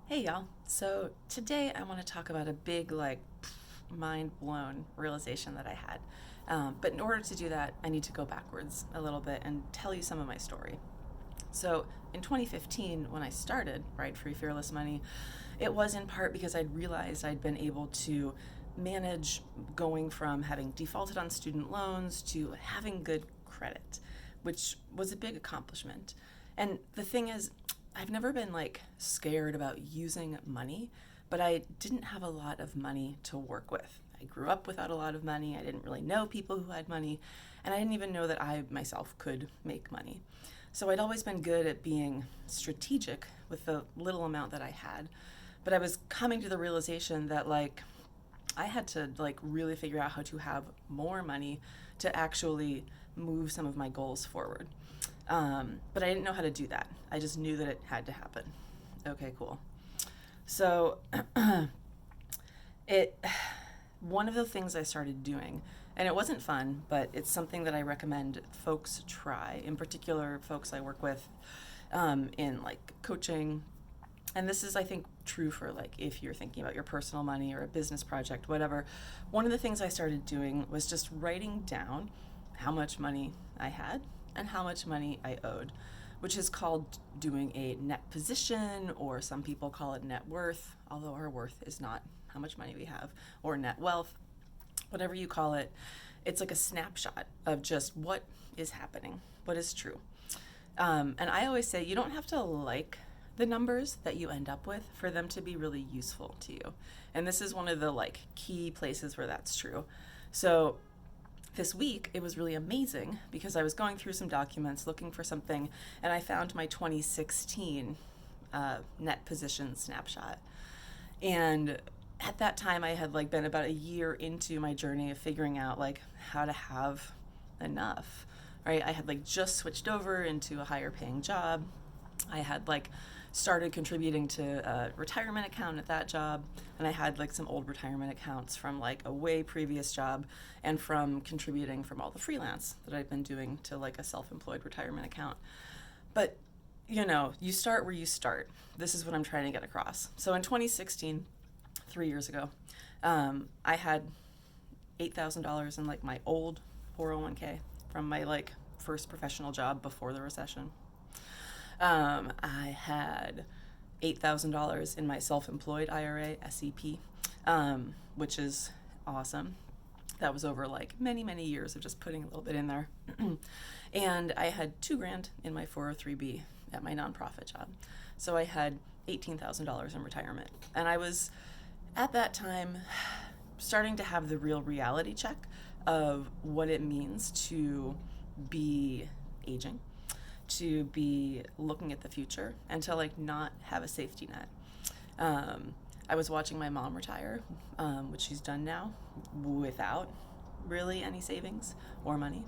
Hey y'all. So today I want to talk about a big, mind blown realization that I had. But in order to do that, I need to go backwards a little bit and tell you some of my story. So in 2015, when I started Ride Free Fearless Money, it was in part because I'd realized I'd been able to manage going from having defaulted on student loans to having good credit, which was a big accomplishment. And the thing is, I've never been scared about using money, but I didn't have a lot of money to work with. I grew up without a lot of money. I didn't really know people who had money, and I didn't even know that I myself could make money. So I'd always been good at being strategic with the little amount that I had. But I was coming to the realization that I had to really figure out how to have more money to actually move some of my goals forward. But I didn't know how to do that. I just knew that it had to happen. Okay, cool. So it one of the things I started doing, and it wasn't fun, but it's something that I recommend folks try. In particular, folks I work with in coaching, and this is, I think, true for if you're thinking about your personal money or a business project, whatever. One of the things I started doing was just writing down how much money I had and how much money I owed, which is called doing a net position, or some people call it net worth, although our worth is not how much money we have, or net wealth, whatever you call it. It's like a snapshot of just what is happening, what is true. And I always say you don't have to like the numbers that you end up with for them to be really useful to you. And this is one of the key places where that's true. So this week it was really amazing because I was going through some documents looking for something, and I found my 2016 net position snapshot. And at that time I had been about a year into my journey of figuring out how to have enough. Right? I had just switched over into a higher paying job. I had started contributing to a retirement account at that job, and I had some old retirement accounts from a way previous job, and from contributing from all the freelance that I'd been doing to a self-employed retirement account. But you start where you start. This is what I'm trying to get across. So in 2016, 3 years ago, I had $8,000 in my old 401k from my first professional job before the recession. I had $8,000 in my self-employed IRA, SEP, which is awesome. That was over many, many years of just putting a little bit in there. And I had $2,000 in my 403B at my nonprofit job. So I had $18,000 in retirement. And I was, at that time, starting to have the real reality check of what it means to be aging, to be looking at the future, and to not have a safety net. I was watching my mom retire, which she's done now, without really any savings or money.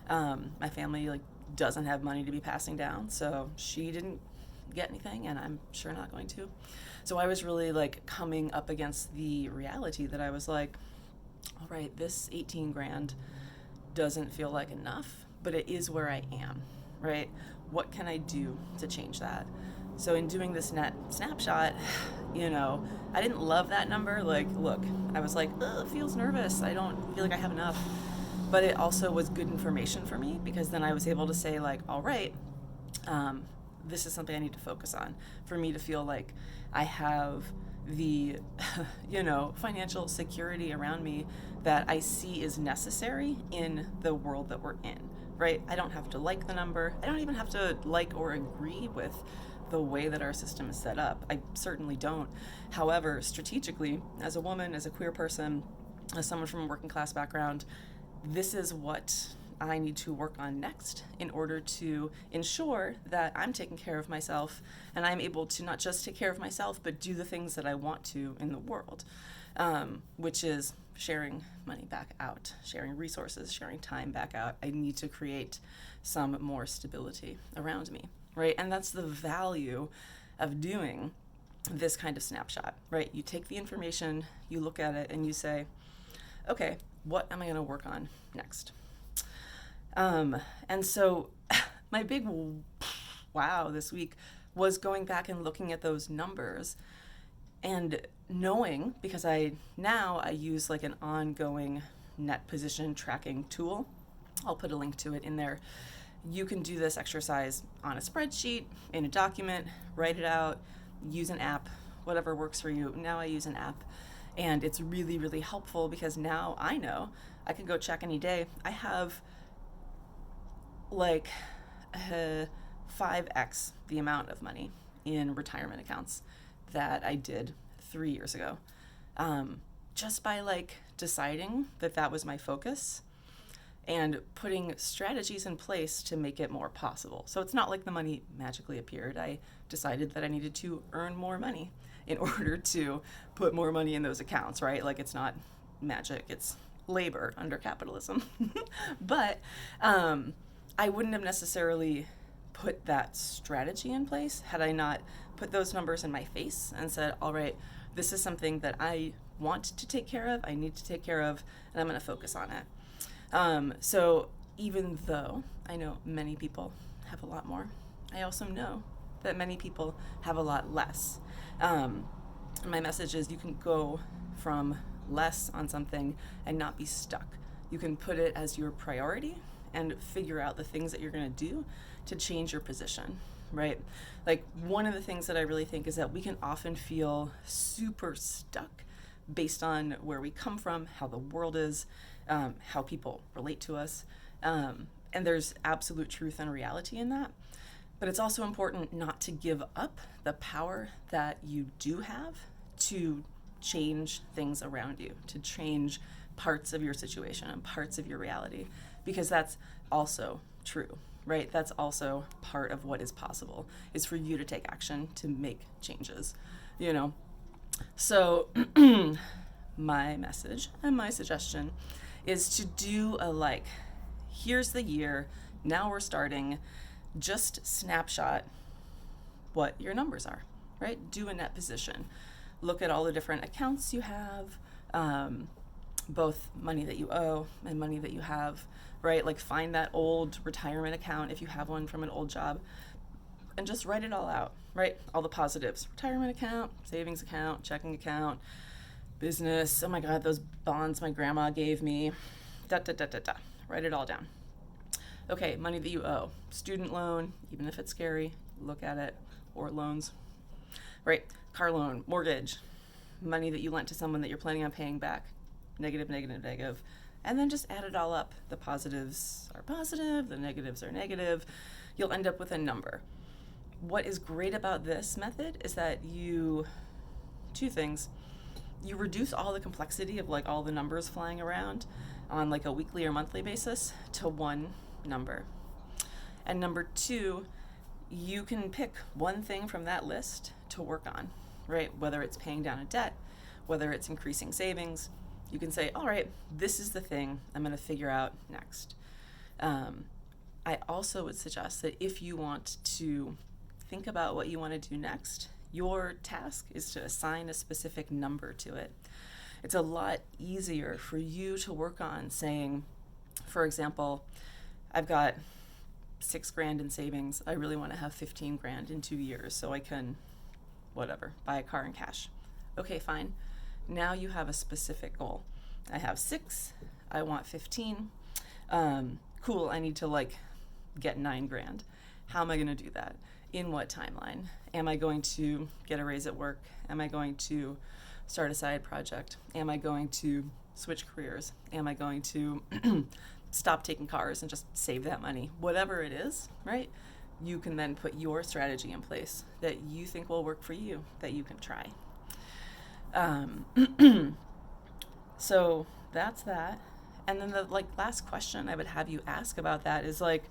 My family doesn't have money to be passing down, so she didn't get anything, and I'm sure not going to. So I was really coming up against the reality that I was all right, this 18 grand doesn't feel like enough, but it is where I am, right? What can I do to change that? So in doing this net snapshot, I didn't love that number. Look, I was it feels nervous. I don't feel like I have enough. But it also was good information for me, because then I was able to say all right, this is something I need to focus on for me to feel like I have the financial security around me that I see is necessary in the world that we're in, right? I don't have to like the number. I don't even have to like or agree with the way that our system is set up. I certainly don't. However, strategically, as a woman, as a queer person, as someone from a working class background, this is what I need to work on next in order to ensure that I'm taking care of myself, and I'm able to not just take care of myself, but do the things that I want to in the world, which is sharing money back out, sharing resources, sharing time back out. I need to create some more stability around me, right? And that's the value of doing this kind of snapshot, right? You take the information, you look at it, and you say, okay, what am I going to work on next? And so my big wow this week was going back and looking at those numbers and knowing, because I use like an ongoing net position tracking tool. I'll put a link to it in there. You can do this exercise on a spreadsheet, in a document, write it out, use an app, whatever works for you. Now I use an app, and it's really, really helpful because now I know I can go check any day. I have like 5x the amount of money in retirement accounts that I did 3 years ago. Just by like deciding that that was my focus and putting strategies in place to make it more possible. So it's not like the money magically appeared. I decided that I needed to earn more money in order to put more money in those accounts, right? Like it's not magic, it's labor under capitalism. But I wouldn't have necessarily put that strategy in place had I not put those numbers in my face and said, all right, this is something that I want to take care of, I need to take care of, and I'm going to focus on it. So even though I know many people have a lot more, I also know that many people have a lot less. My message is you can go from less on something and not be stuck. You can put it as your priority and figure out the things that you're going to do to change your position, right? Like one of the things that I really think is that we can often feel super stuck based on where we come from, how the world is, how people relate to us. And there's absolute truth and reality in that. But it's also important not to give up the power that you do have to change things around you, to change parts of your situation and parts of your reality, because that's also true, right? That's also part of what is possible, is for you to take action to make changes, you know? So my message and my suggestion is to do a like, here's the year, now we're starting, just snapshot what your numbers are, right? Do a net position. Look at all the different accounts you have, both money that you owe and money that you have, right? Like find that old retirement account if you have one from an old job and just write it all out, right? All the positives, retirement account, savings account, checking account, business, oh my God, those bonds my grandma gave me, write it all down. Okay, money that you owe, student loan, even if it's scary, look at it, or loans, right? Car loan, mortgage, money that you lent to someone that you're planning on paying back, negative, and then just add it all up. The positives are positive, the negatives are negative. You'll end up with a number. What is great about this method is that two things. You reduce all the complexity of like all the numbers flying around on like a weekly or monthly basis to one number. And number two, you can pick one thing from that list to work on, right? Whether it's paying down a debt, whether it's increasing savings, you can say, all right, this is the thing I'm going to figure out next. I also would suggest that if you want to think about what you want to do next, your task is to assign a specific number to it. It's a lot easier for you to work on saying, for example, I've got $6,000 in savings. I really want to have $15,000 in 2 years so I can, whatever, buy a car in cash. Okay, fine. Now you have a specific goal. I have 6. I want 15. Cool. I need to like get $9,000. How am I going to do that? In what timeline? Am I going to get a raise at work? Am I going to start a side project? Am I going to switch careers? Am I going to stop taking cars and just save that money? Whatever it is, right? You can then put your strategy in place that you think will work for you, that you can try. So that's that. And then the like last question I would have you ask about that is like,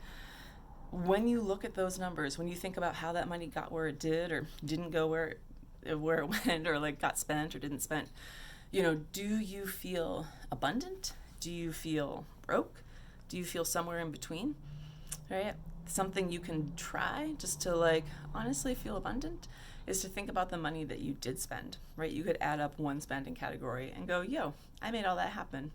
when you look at those numbers, when you think about how that money got where it did or didn't go where it went, or like got spent or didn't spent, you know, do you feel abundant? Do you feel broke? Do you feel somewhere in between? Right? Something you can try just to like honestly feel abundant is to think about the money that you did spend, right? You could add up one spending category and go, yo, I made all that happen.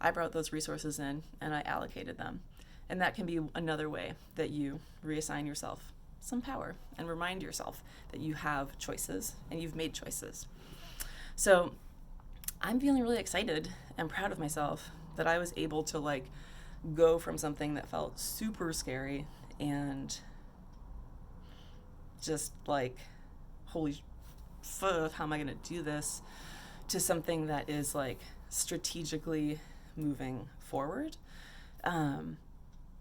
I brought those resources in and I allocated them. And that can be another way that you reassign yourself some power and remind yourself that you have choices and you've made choices. So I'm feeling really excited and proud of myself that I was able to like go from something that felt super scary and just like, holy fuck, how am I going to do this, to something that is like strategically moving forward. And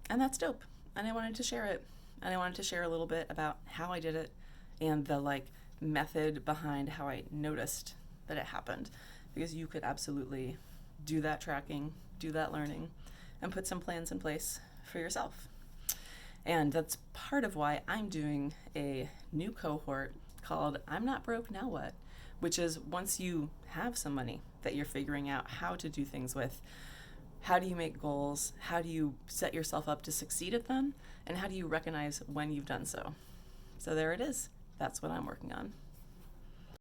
that's dope. And I wanted to share it. And I wanted to share a little bit about how I did it and the like method behind how I noticed that it happened. Because you could absolutely do that tracking, do that learning, and put some plans in place for yourself. And that's part of why I'm doing a new cohort called I'm Not Broke, Now What? Which is once you have some money that you're figuring out how to do things with, how do you make goals? How do you set yourself up to succeed at them? And how do you recognize when you've done so? So there it is. That's what I'm working on.